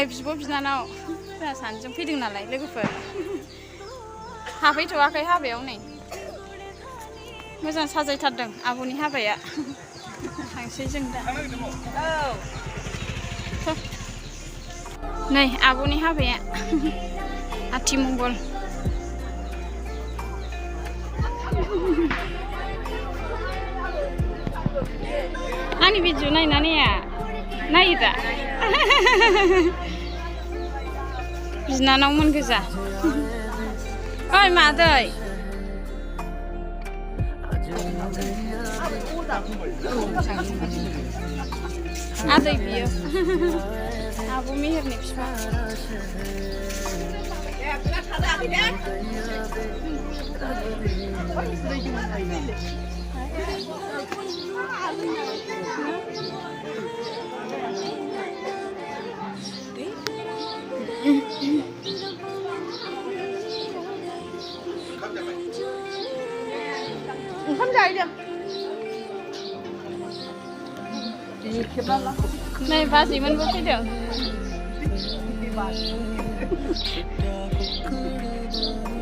बिब' बिनानाव जोंहा सानैजों फैदों नालाय लोगोफोर हाबहैथ'वाखै हाबायाव नै मोजां साजायथारदों आब'नि हाबाया थांसै जों दा नै आब'नि हाबाया आथिमंगल आंनि भिडिअ नायना नायो दा बिनानावमोन गोजा ओइ मादै आदै बियो आब' मेहेरनि बिफा ओंखाम जाहैदों नै बाजैमोनबो फैदों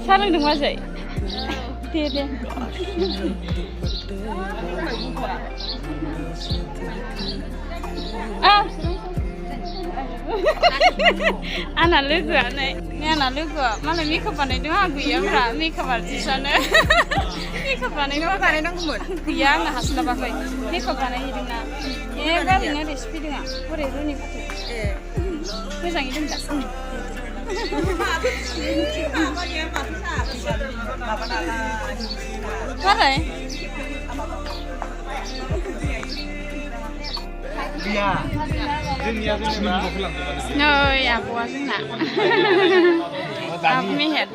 साहा लोंदों बाजै दे आंना लोगोआ मालाय मेकआप बानायदों आंहा गैयाब्रा मेकआप आर्टिस्टआनो मेकआप बानायनो मा बानायनांगौमोन गैया आंना हास्लाबाखै मेकआप बानायहैदोंना गारिनो ओरैसो फैदों आं बोरै रोनि फाथो मोजाङै दं दा मारै नै आब'आ जोंना आब' मेहेर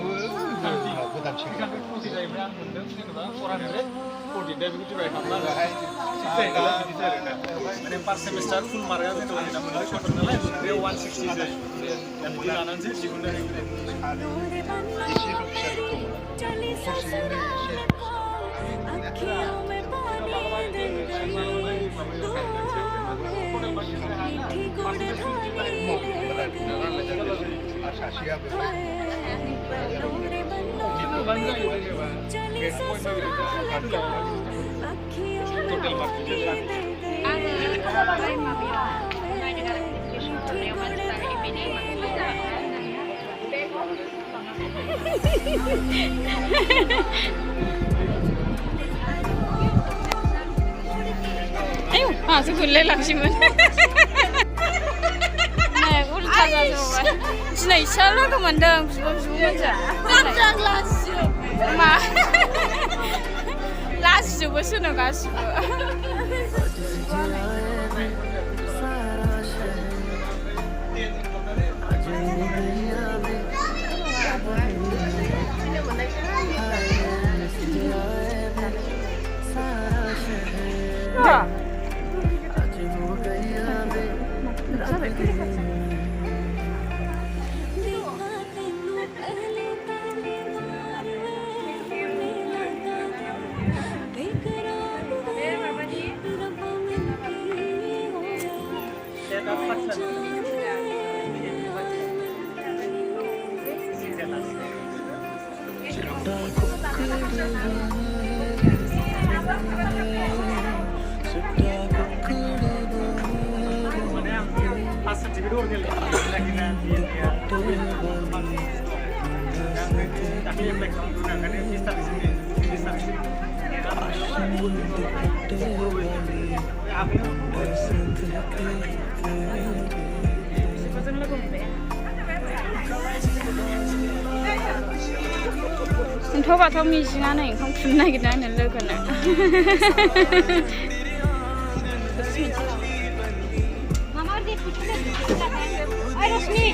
ayo masuk gulai langsung nah udah jalan sini salah kemandang bisu aja jangan langsung ma langsung besuno kasih Enggak misalnya yang kamu pernah kita nelayan kan? Mama ada kucing ada. Ayo Resmi.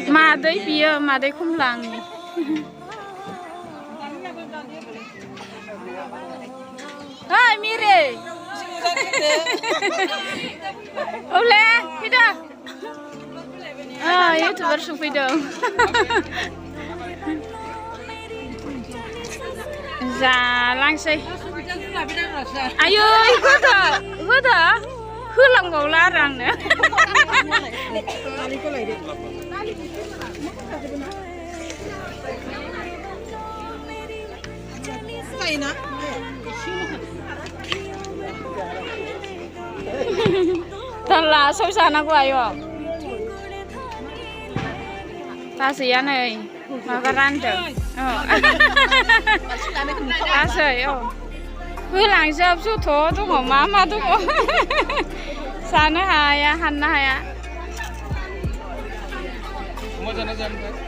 Madai biar madai kumlang ni. Ơi Miri. Oleh, kita. YouTuber sung video. Dạ langsung. Ayo ikut dah. Hulang bau larang nih. Tala sâu xa nó quay vào. Ta xí anh ơi, mà cái rắn chứ. Ta sợi cứ làm sao chút thố tôi ngủ má mà tôi ngủ. Sao nó hay à, hành nó hay à.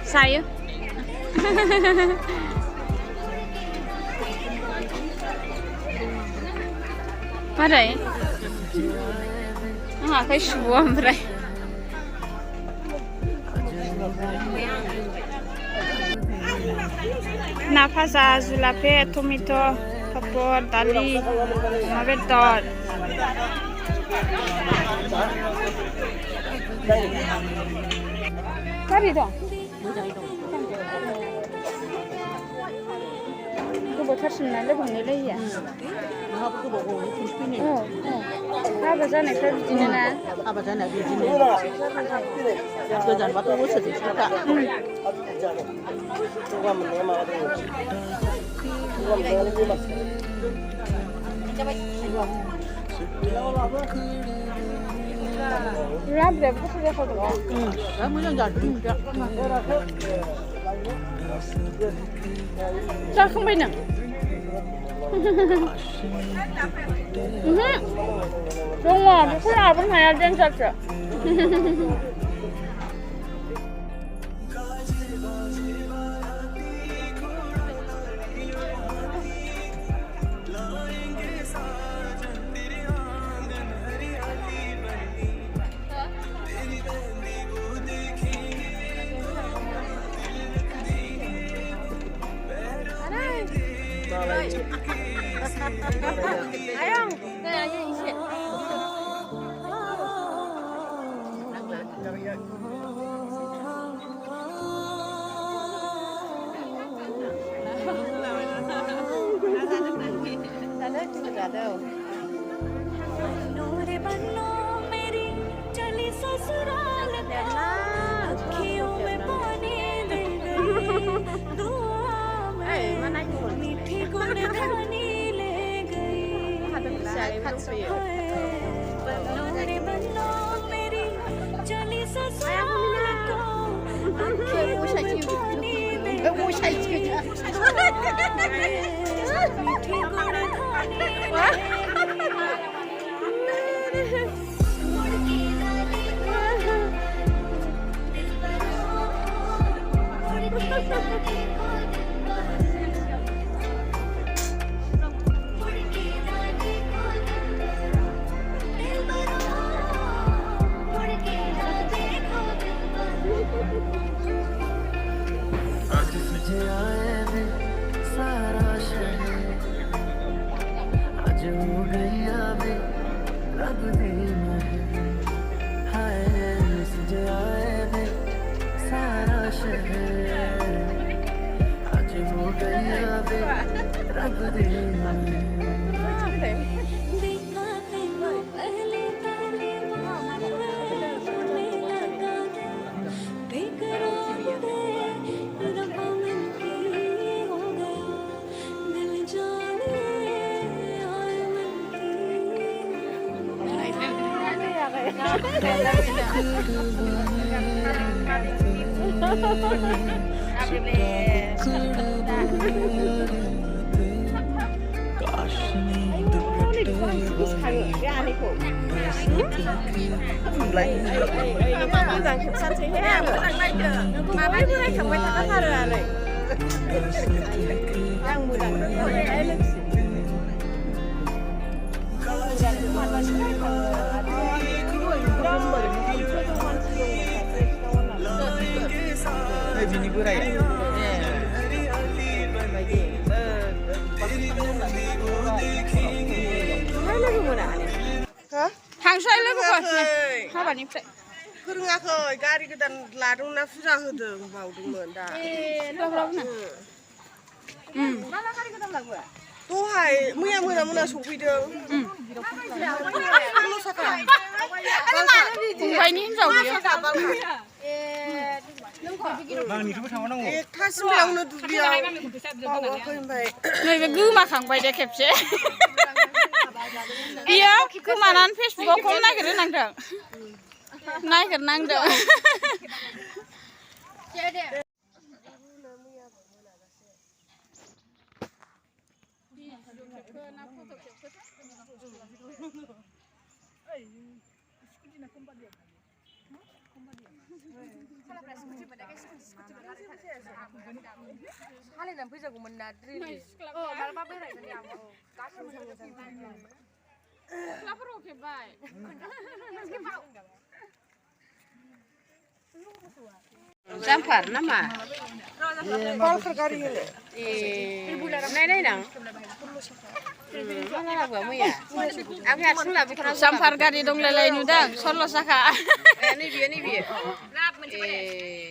Sai á. Mà đấy. Nó phải sủa mà đấy. Napasa zulape tomato kapor dali mabetor Cari dong. Cái bộ thắt này lấy bằng này lấy à? Bây giờ này phải gì nữa nè? Bây giờ này phải gì nữa? Bây giờ bắt đầu sử dụng cả. Rap đẹp có thể không được. Rap mới dần dần. Sao không biết nè? Đúng rồi, cái nào cũng hay là trên sạch rồi. Ayang, đây là gì vậy? Ra đâu? Bini gue raya. हाबानिफ्राय फोरोङाखै गारि गोदान लादोंना फुजा होदों बावदोंमोन दा मा गारि गोदान लाबोआ दहाय मैया मोना सफैदों फंबायनि हिनजाव बियो एकथासिमलायावनो दुब्लियाव बावाखै ओमफ्राय नैबे गोमाखांबाय दे खेबसे बियो गोमानानै फेसबुकाव कल नागिरनांदों सालायनानै फैजागौमोन ना मालाबा बेरायगोन सिख्लाफोराव खेबबाय जाम्फार नामा बालखार गारि होनो नायनां जाम्फार गारि दंलायलाय नुदों 16 साखा नैबे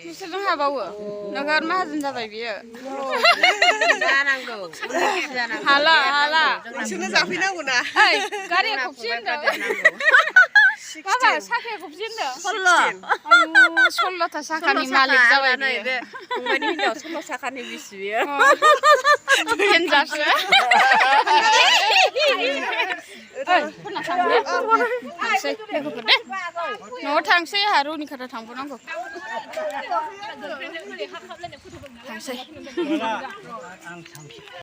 नोंसोरजों हाबावो नोगोर माहाजोन जाबाय बियो जानांगौ हाला नोंसोरनो जाफैनांगौ ना गारिया खबसे होनदों बाबा साखाया खबसे होनदों 16 साखानि मालिक जाबाय बियो फंबायनि हिनजाव 16 साखानि बिसि बियो देनजारसो न'आव थांसै आंहा रनिखाथा थांबावनांगौ थांसै